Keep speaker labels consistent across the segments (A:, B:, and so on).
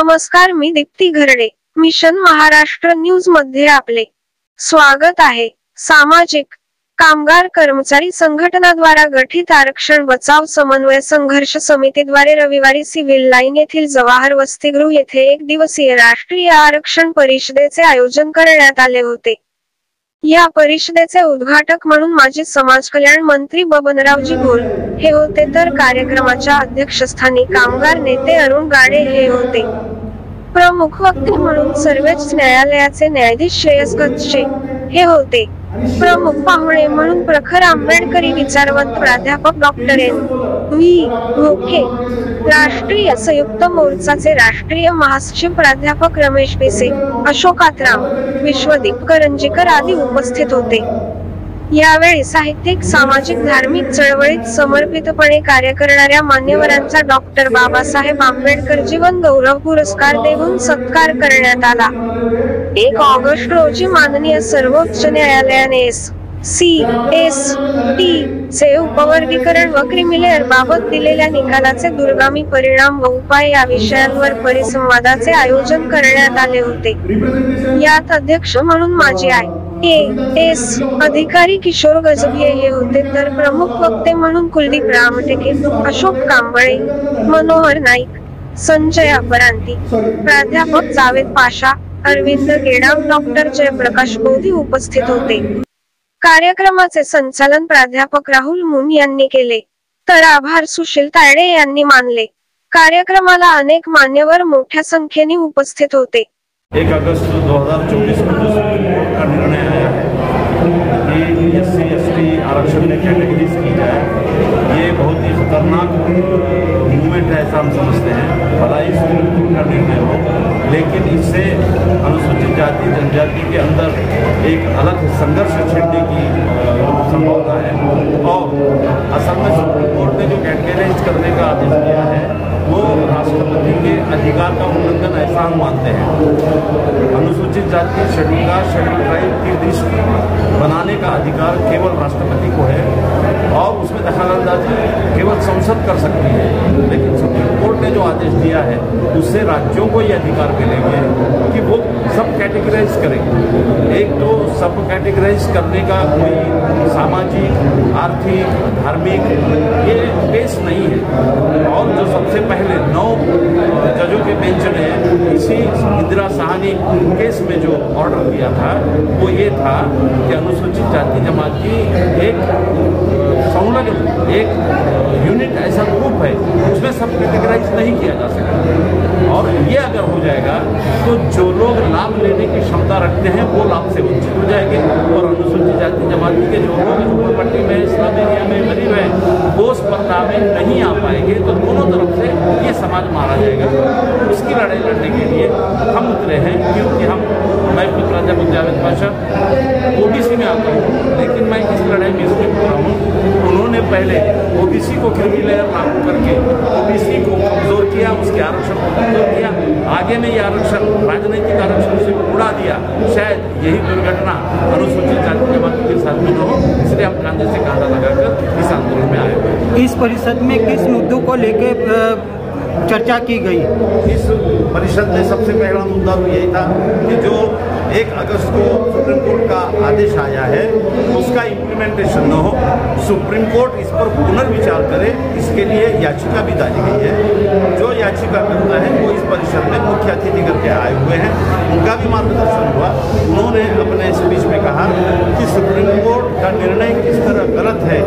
A: नमस्कार, मी Deepti Gharde. Mission Maharashtra news मध्ये आपले स्वागत आहे. सामाजिक कामगार कर्मचारी संघटनाद्वारा गठीत आरक्षण बचाव समन्वय संघर्ष समितीद्वारे रविवारी सिव्हिल लाईन येथील जवाहर वसतिगृह येथे एक दिवसीय राष्ट्रीय आरक्षण परिषदेचे आयोजन करण्यात आले होते. या परिषदेचे उद्घाटक म्हणून माजी समाज कल्याण मंत्री बबनरावजी गोल हे होते, तर कार्यक्रमाच्या अध्यक्षस्थानी कामगार नेते अरुण गाडे हे होते. प्रमुख वक्ते म्हणून सर्वोच्च न्यायालयाचे न्यायाधीश श्रेयस गच्छे हे होते. प्रमुख पाहुणे म्हणून प्रखर आंबेडकरी विचारवंत प्राध्यापक डॉक्टर एन. व्ही. भोके, राष्ट्रीय संयुक्त मोर्चाचे राष्ट्रीय महासचिव प्राध्यापक रमेश पिसे, अशोक आत्राम, विश्वदीप करंजीकर आदी उपस्थित होते. यावेळी साहित्यिक, सामाजिक, धार्मिक चळवळीत समर्पितपणे कार्य करणाऱ्या मान्यवरांचा डॉक्टर बाबासाहेब आंबेडकर जीवन गौरव पुरस्कार देऊन सत्कार करण्यात आला. 1 ऑगस्ट रोजी माननीय सर्वोच्च न्यायालयाने एस.सी.एस.टी. चे उपवर्गीकरण व क्रिमिलेअर बाबत दिलेल्या निकालाचे दूरगामी परिणाम व उपाय या विषयांवर परिसंवादाचे आयोजन करण्यात आले होते. यात अध्यक्ष म्हणून माजी आय.ए.एस. अधिकारी किशोर गजभिये हे होते, तर प्रमुख वक्ते म्हणून कुलदीप रामटेके, अशोक कांबळे, मनोहर नाईक, संजय अपरांती, प्राध्यापक जावेद पाशा, अरविंद गेडाम, डॉक्टर जयप्रकाश बोधी उपस्थित होते. कार्यक्रमाचे संचालन प्राध्यापक राहुल मुन यांनी केले, तर आभार सुशील तायडे यांनी मानले. कार्यक्रमाला अनेक मान्यवर मोठ्या संख्येने उपस्थित होते.
B: 1 अगस्त 2024 को जो सुप्रीम कोर्ट का निर्णय आया है कि SC/ST आरक्षण में कैटेगरीज की जाए, ये बहुत ही खतरनाक मूवमेंट है, ऐसा हम समझते हैं। भला ही सुप्रीम कोर्ट का निर्णय हो, लेकिन इससे अनुसूचित जाति जनजाति के अंदर एक अलग संघर्ष छिड़ने की संभावना है। और असल में सुप्रीम कोर्ट ने जो कैटेगराइज करने का आदेश दिया है वो राष्ट्रपति के अधिकार का उल्लंघन ऐसा हम मानते हैं। अनुसूचित जाति, शेड्यूल कास्ट, शेड्यूल ट्राइब की लिस्ट बनाने का अधिकार केवल राष्ट्रपति को है और उसमें दखलंदाजी केवल संसद कर सकती है। लेकिन सुप्रीम कोर्ट ने जो आदेश दिया है उससे राज्यों को ये अधिकार मिलेंगे कि वो सब कैटेगराइज करेंगे। एक तो सब कैटेगराइज करने का कोई सामाजिक, आर्थिक, धार्मिक ये बेस नहीं है। और जो सबसे पहले 9 जजों के बेंच ने इसी इंदिरा साहनी केस में जो ऑर्डर दिया था वो ये था कि अनुसूचित जाति जमाती एक संलग्न एक यूनिट ऐसा ग्रुप है उसमें सब कैटेगराइज नहीं किया जा सकता। और ये अगर हो जाएगा तो जो लोग लाभ लेने की क्षमता रखते हैं वो लाभ से वंचित हो जाएंगे और अनुसूचित जाति जमाती के जो लोग झोपड़पट्टी में, स्लम एरिया में गरीब हैं वो उस स्पर्धा में नहीं आ पाएंगे। तो दोनों तरफ से ये समाज मारा जाएगा। उसकी लड़ाई लड़ने के लिए हम उतरे हैं, क्योंकि मैं खुद प्राध्यापक जावेद पाशा OBC में आता हूँ, लेकिन मैं इस लड़ाई में इसलिए उतरा हूँ। उन्होंने पहले OBC को क्रिमिलेयर लागू करके OBC को कमजोर किया, उसके आरक्षण को कमजोर किया। आगे में ये आरक्षण राजनीतिक आरक्षण से उड़ा दिया। शायद यही दुर्घटना अनुसूचित जाति जमाती के साथ में न हो, इसलिए हम कांधे से कांधा लगाकर इस आंदोलन में आए हुए।
C: इस परिषद में किस मुद्दों को लेकर चर्चा की गई?
B: इस परिषद में सबसे पहला मुद्दा तो यही था कि जो 1 अगस्त को सुप्रीम कोर्ट का आदेश आया है उसका इम्प्लीमेंटेशन न हो, सुप्रीम कोर्ट इस पर पुनर्विचार करे, इसके लिए याचिका भी डाली गई है। जो याचिका करता है वो इस परिषद में मुख्य अतिथि करके आए हुए हैं, उनका भी मार्गदर्शन हुआ। उन्होंने अपने स्पीच में कहा कि सुप्रीम कोर्ट का निर्णय किस तरह गलत है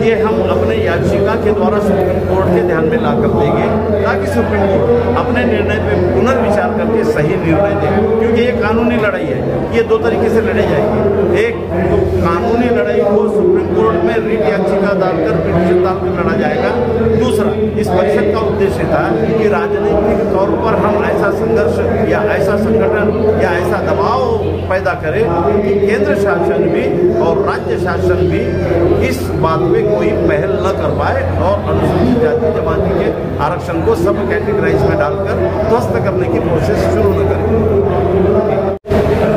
B: ये हम अपने याचिका के द्वारा सुप्रीम कोर्ट के ध्यान में लाकर देंगे, ताकि सुप्रीम कोर्ट अपने निर्णय पे पुनर्विचार करके सही निर्णय दे। क्योंकि ये कानूनी लड़ाई है, ये 2 तरीके से लड़ी जाएगी। एक तो कानूनी लड़ाई को सुप्रीम कोर्ट में रिट याचिका डालकर पिटीशन डालकर लड़ा जाएगा। दूसरा, इस परिषद का उद्देश्य था कि राजनीतिक तौर पर हम ऐसा संघर्ष या ऐसा संगठन या ऐसा दबाव पैदा करें कि केंद्र शासन भी और राज्य शासन भी इस बात पे कोई पहल न कर पाए और अनुसूचित जाति जमाती के आरक्षण को सब कैटेगराइज में डालकर ध्वस्त करने की कोशिश शुरू न करें।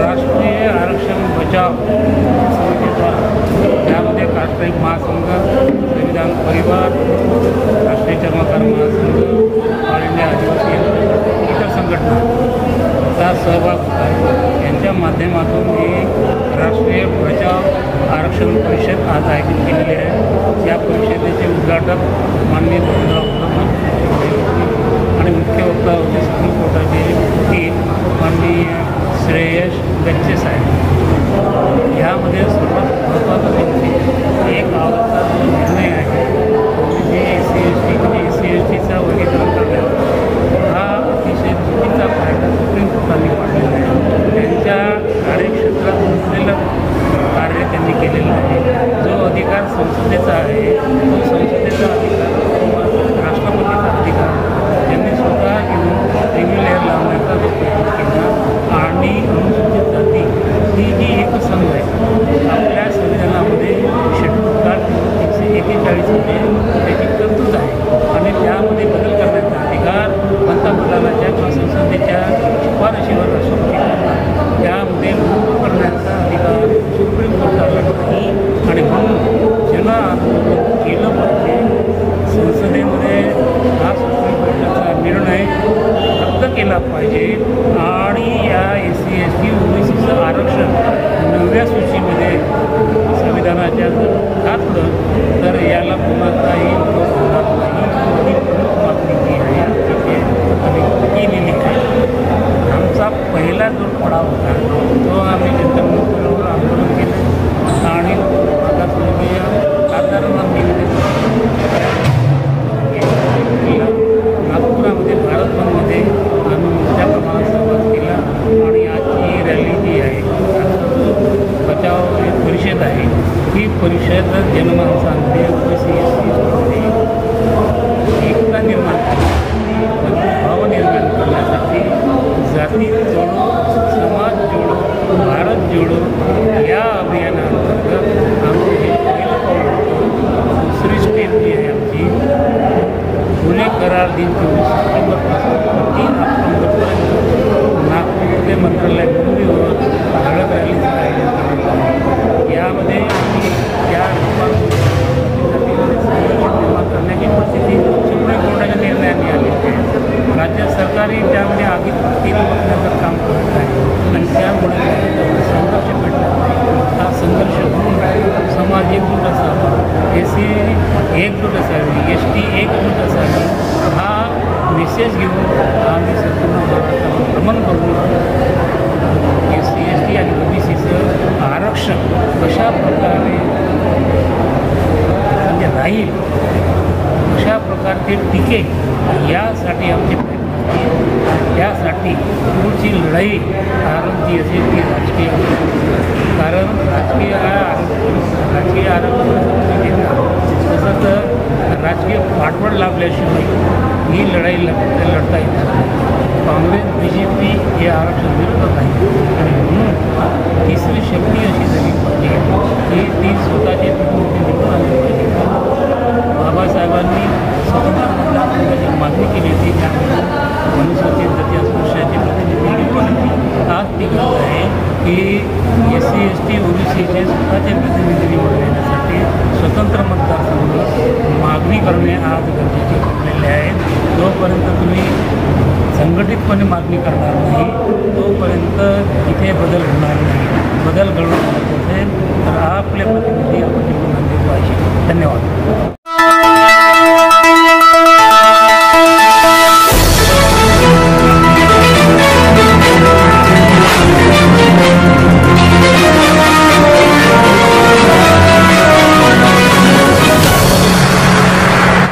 D: राष्ट्रीय आरक्षण बचाव यामध्ये कास्ट्राइक महासंघ, संविधान परिवार, राष्ट्रीय चर्मकार महासंघ, ऑल इंडिया आदिवासी इतर संघटना आरक्षण परिषद आज आयोजित केलेली आहे. या परिषदेचे उद्घाटक माननीय आणि मुख्य वक्ता होते सुप्रीम कोर्टाचे वकील माननीय श्रेयस गच्चे साहेब. ह्यामध्ये सर्वात महत्त्वाचं म्हणजे एक आवडता जो निर्णय आहे जे SC/ST वर्गीकरण करण्यात हा अतिशय चुकीचा कायदा सुप्रीम कोर्टाने पाडलेला आहे. त्यांच्या कार्यक्षेत्रात नसलेलं कार्य त्यांनी केलेलं आहे. जो अधिकार संसदेचा आहे तो संसदेचा अधिकार किंवा राष्ट्रपतीचा अधिकार त्यांनी स्वतः घेऊन रेग्युलर लावण्याचा जो प्रयत्न केला आणि अनुसूचित जाती ही जी एक संघ आहे आपल्या संविधानामध्ये शेड्यूल कास्ट 141 मध्ये त्याची तरतूद आहे आणि त्यामध्ये बदल करण्याचा अधिकार पंतप्रधानाच्या किंवा संसदेच्या शिफारशीवर असू शकतो. त्यामध्ये लोक करण्याचा अधिकार सुप्रीम कोर्टाला नाही आणि म्हणून ज्यांना आंदोलन केलं पाहिजे संसदेमध्ये हा सुप्रीम कोर्टाचा निर्णय रद्द केला पाहिजे आणि या SC/ST OBCचं आरक्षण 9व्या सूचीमध्ये संविधानाच्या जर घातलं तर याला कोणाचाही विरोध होणार नाही. मागणी जी आहे तिथे आम्ही केलेली आहे. आमचा पहिला जो पडाव होता तो आम्ही जनता आंदोलन केलं आणि मागासवर्गीय खासदारांना निवेदन नागपुरामध्ये भारत बंदमध्ये आम्ही मोठ्या प्रमाणात सहभाग केला आणि आजची रॅली जी आहे बचाव परिषद आहे ही परिषद जनमानसांमध्ये SC/ST एकता निर्माण करण्यासाठी भाव निर्माण करण्यासाठी जाती जोडो समाज जोडो भारत जोडो या अभियानाअंतर्गत आमचे हे पहिलं पाऊल होतं. दुसरी स्टेप जी आहे आमची पुणे करार दिन 24 सप्टेंबरपासून 3 ऑक्टोबरपर्यंत नागपूर ते मंत्रालय मुंबईवर धडक रॅलीचं आयोजन करण्यात आहे. यामध्ये आम्ही या निर्माण करण्याची परिस्थिती सुप्रीम कोर्टाच्या निर्णयाने आली आहे. राज्य सरकारही त्यामध्ये आधी बघण्याचं काम करत आहे आणि त्यामुळे संघर्ष भेटला हा संघर्ष होऊन समाज एकजूट असावा, SC एकजूट असावी, ST एकजूट असावी हा मेसेज घेऊन आम्ही संपूर्ण महाराष्ट्रात भ्रमण करून SC/ST आणि OBCचं आरक्षण कशा प्रकारे म्हणजे राहील अशा प्रकारचे टिकेल यासाठी आमचे प्रयत्न असतील. त्यासाठी पुढची लढाई आरक्षणाची असेल ती राजकीय कारण राजकीय आरक्षण तसं तर राजकीय पाठबळ लाभल्याशिवाय ही लढाई लढता येणार. काँग्रेस BJP हे आरक्षण विरोधात आहे आणि म्हणून तिसरी शक्ती अशी झाली पाहिजे की ती स्वतःचे प्रतिनिधी निवडून आली पाहिजे. बाबासाहेबांनी स्वतंत्र मतदारसंघाची मागणी केली होती त्यामुळे अनुसूचित जाती अस्पृश्याचे प्रतिनिधी निवडून आणली. आज ती गरज आहे की SC/ST OBCचे स्वतःचे प्रतिनिधी निवडून येण्यासाठी स्वतंत्र मतदारसंघ मागणी करणे आज गरजेचे ठरलेले आहे. जोपर्यंत तुम्ही संघटितपणे मागणी करणार नाही तोपर्यंत इथे बदल होणार नाही. बदल घडवून आणायचा असेल तर आपल्या प्रतिनिधी